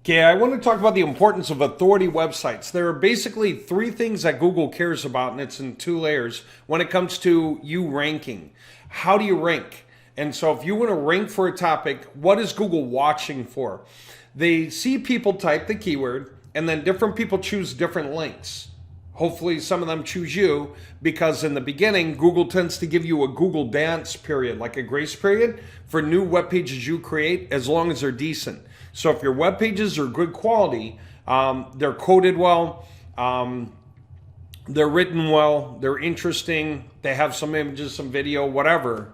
Okay, I want to talk about the importance of authority websites. There are basically three things that Google cares about, and it's in two layers when it comes to you ranking. How do you rank? And so if you want to rank for a topic, what is Google watching for? They see people type the keyword, and then different people choose different links. Hopefully some of them choose you, because in the beginning, Google tends to give you a Google dance period, like a grace period for new web pages you create, as long as they're decent. So if your web pages are good quality, they're coded well, they're written well, they're interesting, they have some images, some video, whatever,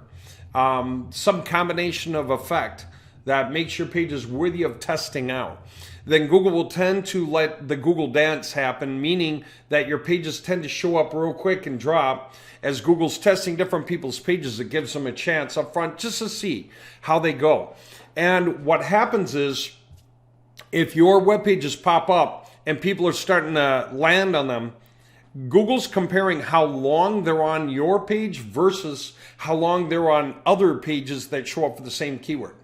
some combination of effect that makes your pages worthy of testing out, then Google will tend to let the Google dance happen, meaning that your pages tend to show up real quick and drop. As Google's testing different people's pages, it gives them a chance up front just to see how they go. And what happens is, if your web pages pop up and people are starting to land on them, Google's comparing how long they're on your page versus how long they're on other pages that show up for the same keyword.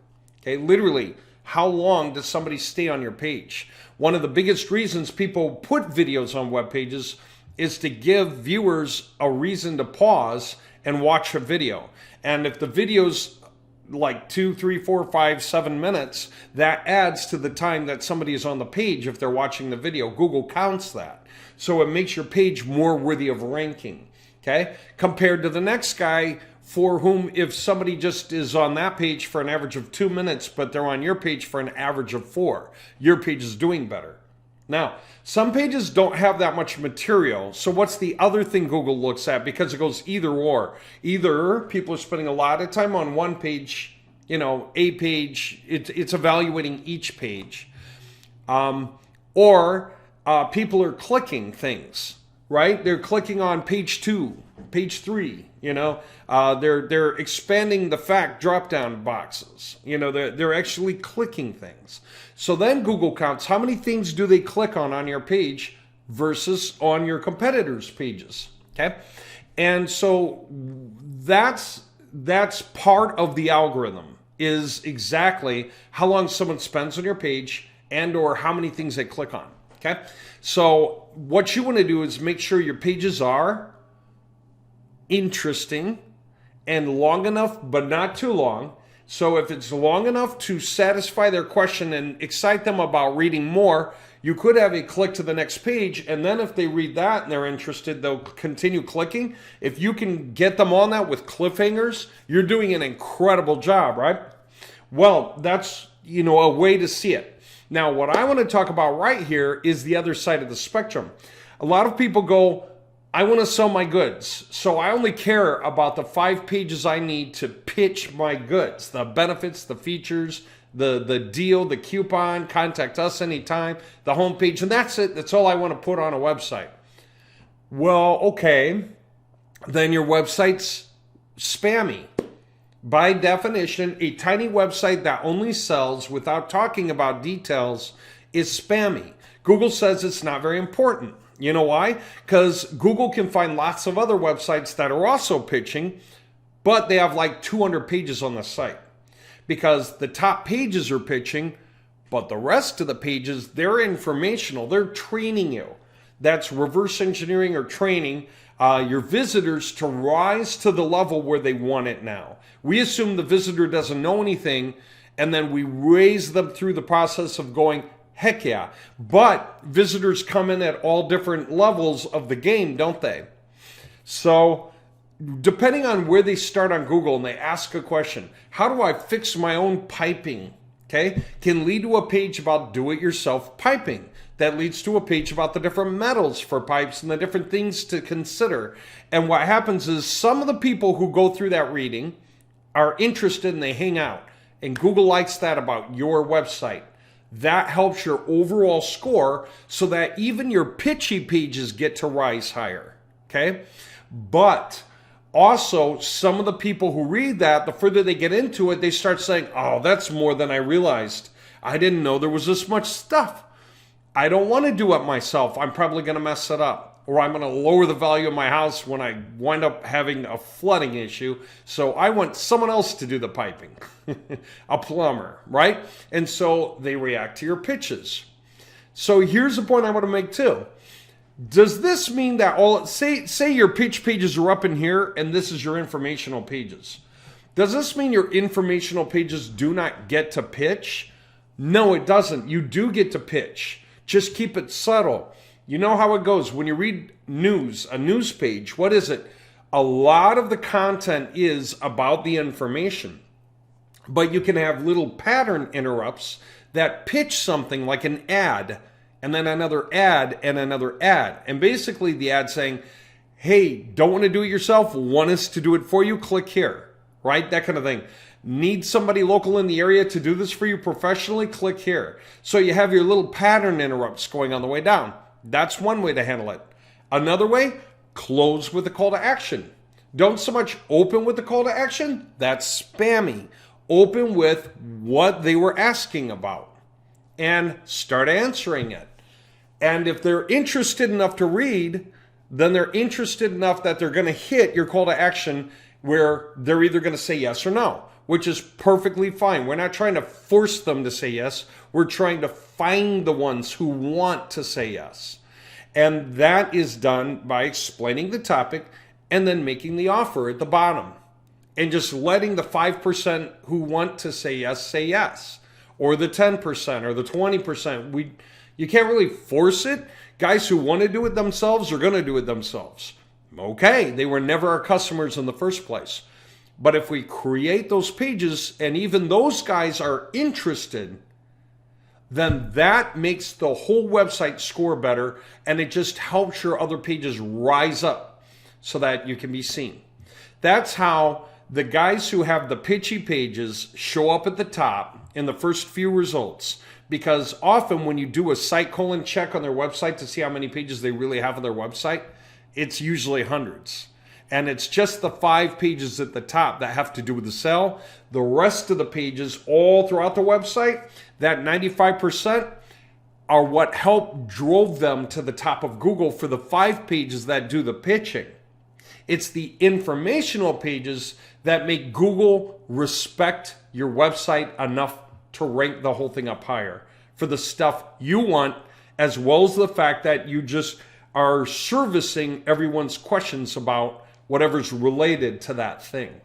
Okay, literally, how long does somebody stay on your page? One of the biggest reasons people put videos on web pages is to give viewers a reason to pause and watch a video. And if the video's like 2, 3, 4, 5, 7 minutes, that adds to the time that somebody is on the page if they're watching the video. Google counts that. So it makes your page more worthy of ranking, okay? Compared to the next guy for whom, if somebody just is on that page for an average of 2 minutes, but they're on your page for an average of 4, your page is doing better. Now, some pages don't have that much material. So what's the other thing Google looks at? Because it goes either or. Either people are spending a lot of time on one page, a page, it's evaluating each page. Or people are clicking things, right? They're clicking on page 2, page 3, they're expanding the fact drop-down boxes. They're actually clicking things. So then Google counts how many things do they click on your page versus on your competitors' pages, okay? And so that's part of the algorithm, is exactly how long someone spends on your page and or how many things they click on, okay? So what you want to do is make sure your pages are interesting and long enough, but not too long. So if it's long enough to satisfy their question and excite them about reading more, you could have a click to the next page. And then if they read that and they're interested, they'll continue clicking. If you can get them on that with cliffhangers, you're doing an incredible job, right? Well, that's, a way to see it. Now, what I want to talk about right here is the other side of the spectrum. A lot of people go, I want to sell my goods, so I only care about the 5 pages I need to pitch my goods, the benefits, the features, the deal, the coupon, contact us anytime, the homepage, and that's it. That's all I want to put on a website. Well, okay, then your website's spammy. By definition, a tiny website that only sells without talking about details is spammy. Google says it's not very important. You know why? Because Google can find lots of other websites that are also pitching, but they have like 200 pages on the site. Because the top pages are pitching, but the rest of the pages, they're informational. They're training you. That's reverse engineering or training your visitors to rise to the level where they want it now. We assume the visitor doesn't know anything, and then we raise them through the process of going, heck yeah. But visitors come in at all different levels of the game, don't they? So depending on where they start on Google and they ask a question, how do I fix my own piping? Okay, can lead to a page about do-it-yourself piping. That leads to a page about the different metals for pipes and the different things to consider. And what happens is some of the people who go through that reading are interested and they hang out. And Google likes that about your website. That helps your overall score so that even your pitchy pages get to rise higher, okay? But also, some of the people who read that, the further they get into it, they start saying, oh, that's more than I realized. I didn't know there was this much stuff. I don't want to do it myself. I'm probably going to mess it up. or I'm going to lower the value of my house when I wind up having a flooding issue. So I want someone else to do the piping, a plumber, right? And so they react to your pitches. So here's the point I want to make too. Does this mean that say your pitch pages are up in here and this is your informational pages? Does this mean your informational pages do not get to pitch? No, it doesn't. You do get to pitch. Just keep it subtle. You know how it goes. When you read news, a news page, what is it? A lot of the content is about the information. But you can have little pattern interrupts that pitch something like an ad, and then another ad, and another ad. And basically the ad saying, hey, don't want to do it yourself? Want us to do it for you? Click here, right? That kind of thing. Need somebody local in the area to do this for you professionally? Click here. So you have your little pattern interrupts going on the way down. That's one way to handle it. Another way, close with a call to action. Don't so much open with the call to action. That's spammy. Open with what they were asking about and start answering it. And if they're interested enough to read, then they're interested enough that they're going to hit your call to action where they're either going to say yes or no, which is perfectly fine. We're not trying to force them to say yes. We're trying to find the ones who want to say yes. And that is done by explaining the topic and then making the offer at the bottom. And just letting the 5% who want to say yes. Or the 10% or the 20%. You can't really force it. Guys who want to do it themselves are going to do it themselves. Okay, they were never our customers in the first place. But if we create those pages and even those guys are interested, then that makes the whole website score better, and it just helps your other pages rise up so that you can be seen. That's how the guys who have the pitchy pages show up at the top in the first few results, because often when you do a site colon check on their website to see how many pages they really have on their website, it's usually hundreds. And it's just the 5 pages at the top that have to do with the sale. The rest of the pages all throughout the website, that 95%, are what drove them to the top of Google for the 5 pages that do the pitching. It's the informational pages that make Google respect your website enough to rank the whole thing up higher for the stuff you want, as well as the fact that you just are servicing everyone's questions about whatever's related to that thing.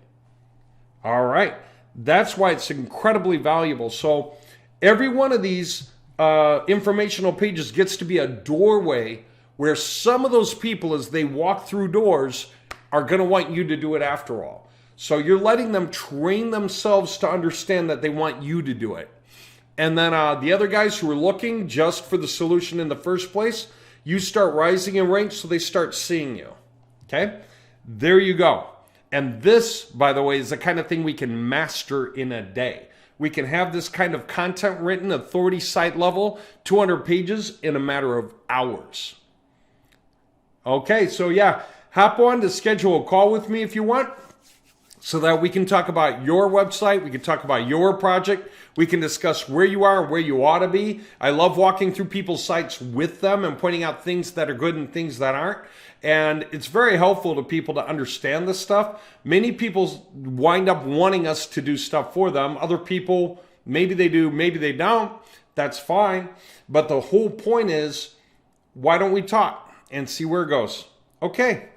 All right. That's why it's incredibly valuable. So every one of these informational pages gets to be a doorway where some of those people, as they walk through doors, are going to want you to do it after all. So you're letting them train themselves to understand that they want you to do it. And then the other guys who are looking just for the solution in the first place, you start rising in rank so they start seeing you. Okay? There you go. And this, by the way, is the kind of thing we can master in a day. We can have this kind of content written, authority site level, 200 pages in a matter of hours. Okay, so yeah, hop on to schedule a call with me if you want, so that we can talk about your website, we can talk about your project, we can discuss where you are and where you ought to be. I love walking through people's sites with them and pointing out things that are good and things that aren't. And it's very helpful to people to understand this stuff. Many people wind up wanting us to do stuff for them. Other people, maybe they do, maybe they don't. That's fine. But the whole point is, why don't we talk and see where it goes? Okay.